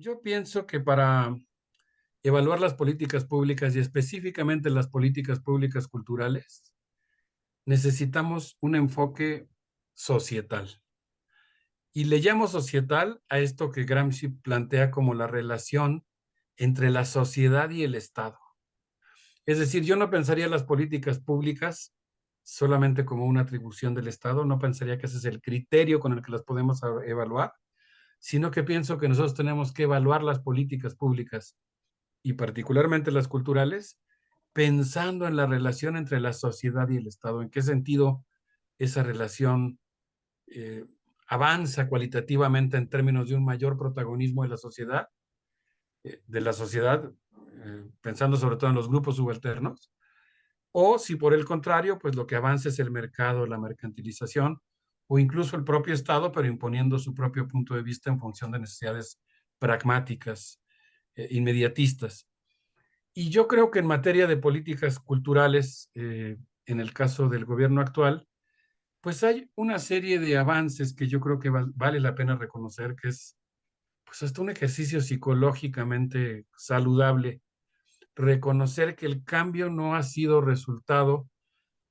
Yo pienso que para evaluar las políticas públicas y específicamente las políticas públicas culturales, necesitamos un enfoque societal. Y le llamo societal a esto que Gramsci plantea como la relación entre la sociedad y el Estado. Es decir, yo no pensaría las políticas públicas solamente como una atribución del Estado, no pensaría que ese es el criterio con el que las podemos evaluar, sino que pienso que nosotros tenemos que evaluar las políticas públicas y particularmente las culturales, pensando en la relación entre la sociedad y el Estado, en qué sentido esa relación eh, avanza cualitativamente en términos de un mayor protagonismo de la sociedad, pensando sobre todo en los grupos subalternos, o si por el contrario, pues lo que avanza es el mercado, la mercantilización, o incluso el propio Estado, pero imponiendo su propio punto de vista en función de necesidades pragmáticas, inmediatistas. Y yo creo que en materia de políticas culturales, en el caso del gobierno actual, pues hay una serie de avances que yo creo que vale la pena reconocer, que es pues hasta un ejercicio psicológicamente saludable, reconocer que el cambio no ha sido resultado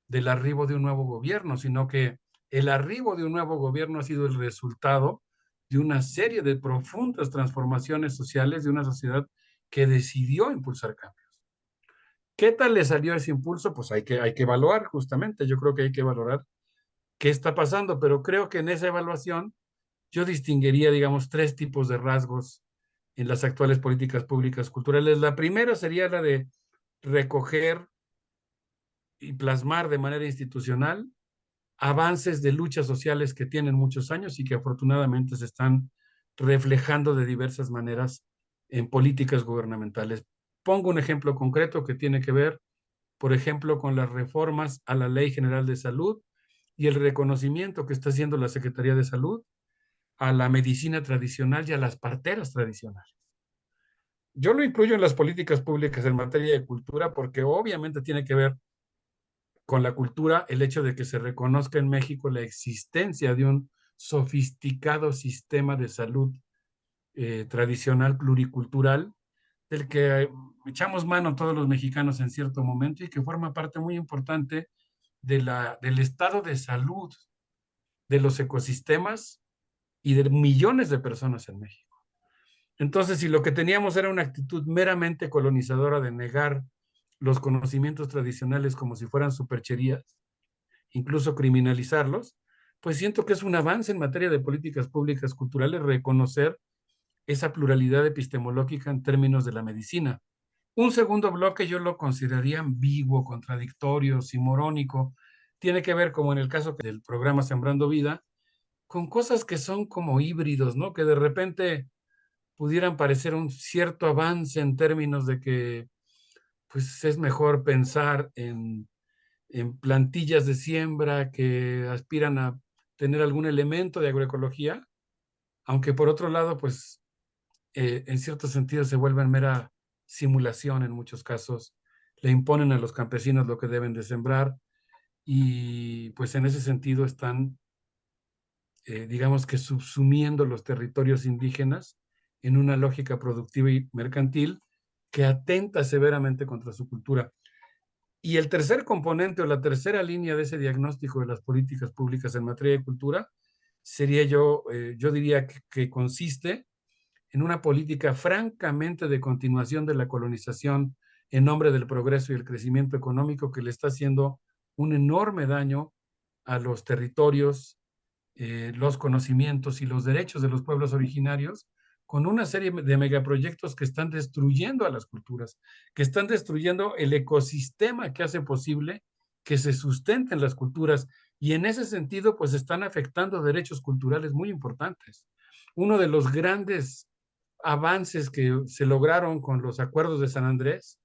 del arribo de un nuevo gobierno, sino que el arribo de un nuevo gobierno ha sido el resultado de una serie de profundas transformaciones sociales de una sociedad que decidió impulsar cambios. ¿Qué tal le salió ese impulso? Pues hay que evaluar justamente. Yo creo que hay que valorar qué está pasando, pero creo que en esa evaluación yo distinguiría, digamos, tres tipos de rasgos en las actuales políticas públicas culturales. La primera sería la de recoger y plasmar de manera institucional avances de luchas sociales que tienen muchos años y que afortunadamente se están reflejando de diversas maneras en políticas gubernamentales. Pongo un ejemplo concreto que tiene que ver, por ejemplo, con las reformas a la Ley General de Salud y el reconocimiento que está haciendo la Secretaría de Salud a la medicina tradicional y a las parteras tradicionales. Yo lo incluyo en las políticas públicas en materia de cultura porque obviamente tiene que ver con la cultura el hecho de que se reconozca en México la existencia de un sofisticado sistema de salud tradicional pluricultural del que echamos mano todos los mexicanos en cierto momento y que forma parte muy importante del estado de salud de los ecosistemas y de millones de personas en México. Entonces, si lo que teníamos era una actitud meramente colonizadora de negar los conocimientos tradicionales como si fueran supercherías, incluso criminalizarlos, pues siento que es un avance en materia de políticas públicas culturales reconocer esa pluralidad epistemológica en términos de la medicina. Un segundo bloque yo lo consideraría ambiguo, contradictorio, simorónico. Tiene que ver, como en el caso del programa Sembrando Vida, con cosas que son como híbridos, ¿no? Que de repente pudieran parecer un cierto avance en términos de que pues es mejor pensar en plantillas de siembra que aspiran a tener algún elemento de agroecología, aunque por otro lado, pues en cierto sentido se vuelven mera simulación en muchos casos, le imponen a los campesinos lo que deben de sembrar y pues en ese sentido están, digamos que subsumiendo los territorios indígenas en una lógica productiva y mercantil que atenta severamente contra su cultura. Y el tercer componente o la tercera línea de ese diagnóstico de las políticas públicas en materia de cultura sería yo diría que consiste en una política francamente de continuación de la colonización en nombre del progreso y el crecimiento económico que le está haciendo un enorme daño a los territorios, los conocimientos y los derechos de los pueblos originarios con una serie de megaproyectos que están destruyendo a las culturas, que están destruyendo el ecosistema que hace posible que se sustenten las culturas y en ese sentido pues están afectando derechos culturales muy importantes. Uno de los grandes avances que se lograron con los acuerdos de San Andrés,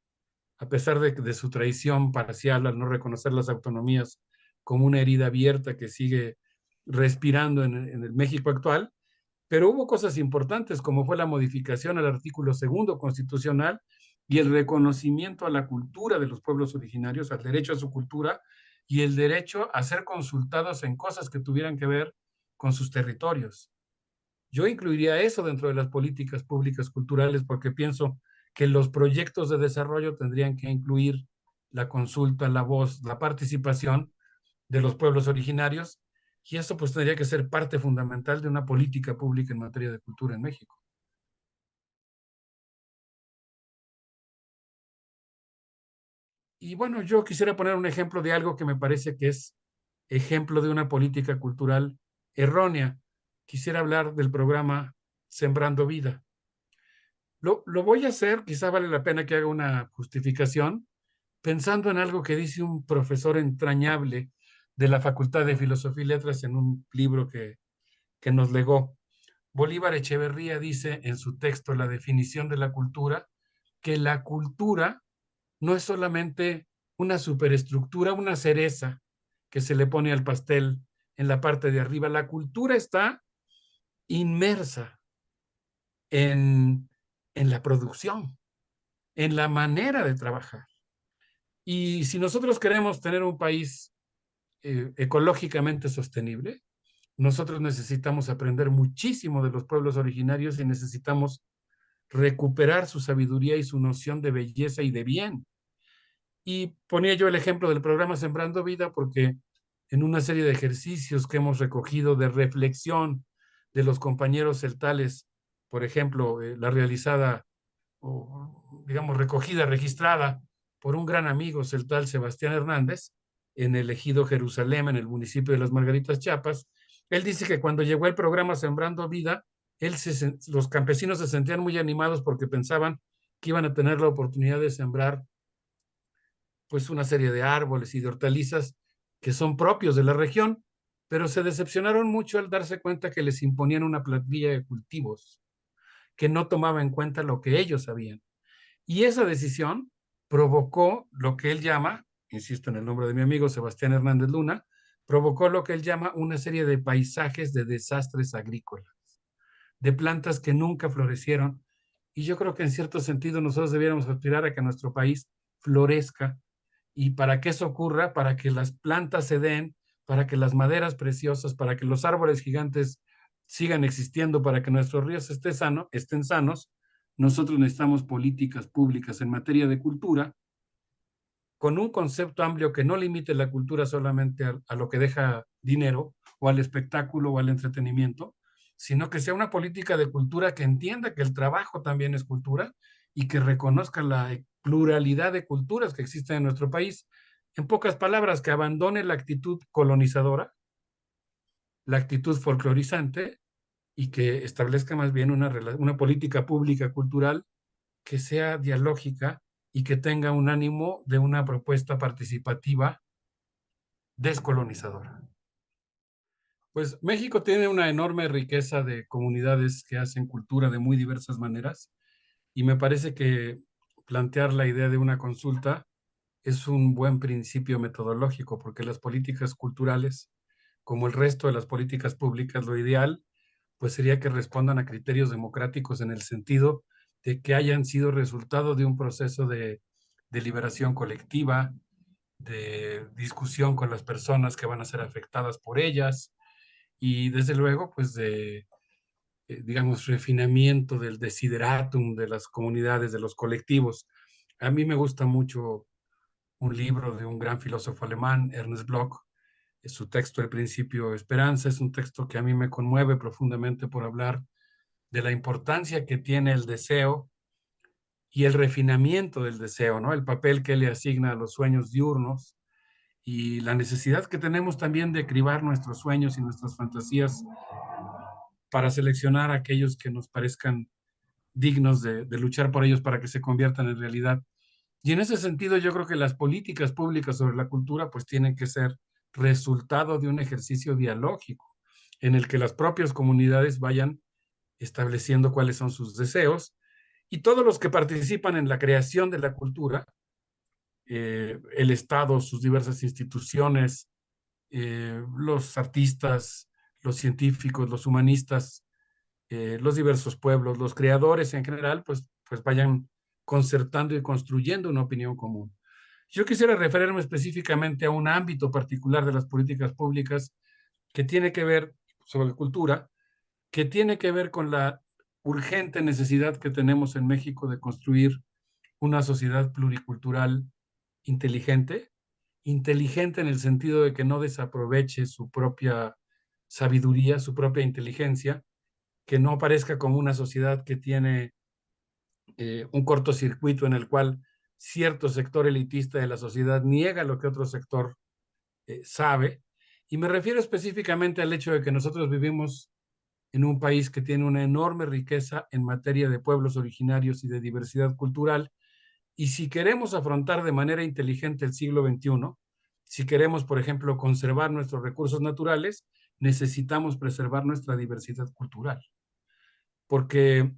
a pesar de su traición parcial al no reconocer las autonomías como una herida abierta que sigue respirando en el México actual, pero hubo cosas importantes como fue la modificación al artículo segundo constitucional y el reconocimiento a la cultura de los pueblos originarios, al derecho a su cultura y el derecho a ser consultados en cosas que tuvieran que ver con sus territorios. Yo incluiría eso dentro de las políticas públicas culturales porque pienso que los proyectos de desarrollo tendrían que incluir la consulta, la voz, la participación de los pueblos originarios, y eso pues tendría que ser parte fundamental de una política pública en materia de cultura en México. Y bueno, yo quisiera poner un ejemplo de algo que me parece que es ejemplo de una política cultural errónea. Quisiera hablar del programa Sembrando Vida. Lo voy a hacer, quizá vale la pena que haga una justificación, pensando en algo que dice un profesor entrañable de la Facultad de Filosofía y Letras en un libro que nos legó. Bolívar Echeverría dice en su texto La definición de la cultura, que la cultura no es solamente una superestructura, una cereza que se le pone al pastel en la parte de arriba. La cultura está inmersa en, en la producción, en la manera de trabajar. Y si nosotros queremos tener un país ecológicamente sostenible, nosotros necesitamos aprender muchísimo de los pueblos originarios y necesitamos recuperar su sabiduría y su noción de belleza y de bien. Y ponía yo el ejemplo del programa Sembrando Vida porque en una serie de ejercicios que hemos recogido de reflexión de los compañeros celtales, por ejemplo, la realizada o digamos recogida, registrada por un gran amigo celtal, Sebastián Hernández, en el ejido Jerusalén, en el municipio de Las Margaritas, Chiapas. Él dice que cuando llegó el programa Sembrando Vida, los campesinos se sentían muy animados porque pensaban que iban a tener la oportunidad de sembrar pues una serie de árboles y de hortalizas que son propios de la región, pero se decepcionaron mucho al darse cuenta que les imponían una plantilla de cultivos que no tomaba en cuenta lo que ellos sabían. Y esa decisión provocó lo que él llama, insisto en el nombre de mi amigo Sebastián Hernández Luna, provocó lo que él llama una serie de paisajes de desastres agrícolas, de plantas que nunca florecieron. Y yo creo que en cierto sentido nosotros debiéramos aspirar a que nuestro país florezca. Y para que eso ocurra, para que las plantas se den, para que las maderas preciosas, para que los árboles gigantes sigan existiendo, para que nuestros ríos estén sanos, nosotros necesitamos políticas públicas en materia de cultura con un concepto amplio que no limite la cultura solamente a lo que deja dinero o al espectáculo o al entretenimiento, sino que sea una política de cultura que entienda que el trabajo también es cultura y que reconozca la pluralidad de culturas que existen en nuestro país. En pocas palabras, que abandone la actitud colonizadora, la actitud folclorizante y que establezca más bien una política pública cultural que sea dialógica y que tenga un ánimo de una propuesta participativa descolonizadora. Pues México tiene una enorme riqueza de comunidades que hacen cultura de muy diversas maneras y me parece que plantear la idea de una consulta es un buen principio metodológico porque las políticas culturales, como el resto de las políticas públicas, lo ideal pues sería que respondan a criterios democráticos en el sentido de que hayan sido resultado de un proceso de deliberación colectiva, de discusión con las personas que van a ser afectadas por ellas y desde luego pues de, digamos, refinamiento del desideratum de las comunidades, de los colectivos. A mí me gusta mucho un libro de un gran filósofo alemán, Ernest Bloch, es su texto El principio Esperanza, es un texto que a mí me conmueve profundamente por hablar de la importancia que tiene el deseo y el refinamiento del deseo, ¿no? El papel que le asigna a los sueños diurnos y la necesidad que tenemos también de cribar nuestros sueños y nuestras fantasías para seleccionar aquellos que nos parezcan dignos de luchar por ellos para que se conviertan en realidad. Y en ese sentido, yo creo que las políticas públicas sobre la cultura pues tienen que ser resultado de un ejercicio dialógico en el que las propias comunidades vayan estableciendo cuáles son sus deseos y todos los que participan en la creación de la cultura, el Estado, sus diversas instituciones, los artistas, los científicos, los humanistas, los diversos pueblos, los creadores en general, pues vayan concertando y construyendo una opinión común. Yo quisiera referirme específicamente a un ámbito particular de las políticas públicas que tiene que ver sobre cultura, que tiene que ver con la urgente necesidad que tenemos en México de construir una sociedad pluricultural inteligente, inteligente en el sentido de que no desaproveche su propia sabiduría, su propia inteligencia, que no aparezca como una sociedad que tiene un cortocircuito en el cual cierto sector elitista de la sociedad niega lo que otro sector sabe. Y me refiero específicamente al hecho de que nosotros vivimos en un país que tiene una enorme riqueza en materia de pueblos originarios y de diversidad cultural. Y si queremos afrontar de manera inteligente el siglo XXI, si queremos, por ejemplo, conservar nuestros recursos naturales, necesitamos preservar nuestra diversidad cultural. Porque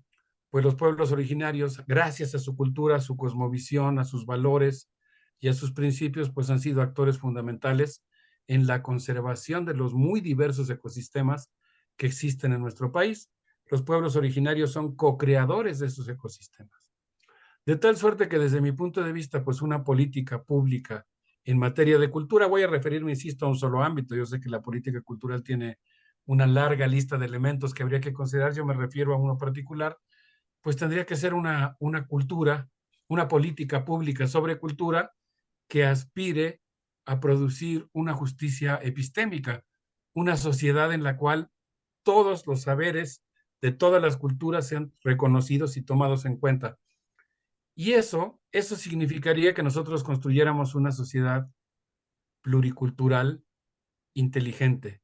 pues los pueblos originarios, gracias a su cultura, a su cosmovisión, a sus valores y a sus principios, pues han sido actores fundamentales en la conservación de los muy diversos ecosistemas que existen en nuestro país. Los pueblos originarios son co-creadores de esos ecosistemas. De tal suerte que desde mi punto de vista, pues una política pública en materia de cultura, voy a referirme, insisto, a un solo ámbito. Yo sé que la política cultural tiene una larga lista de elementos que habría que considerar. Yo me refiero a uno particular, pues tendría que ser una cultura, una política pública sobre cultura que aspire a producir una justicia epistémica, una sociedad en la cual todos los saberes de todas las culturas sean reconocidos y tomados en cuenta. Y eso significaría que nosotros construyéramos una sociedad pluricultural inteligente,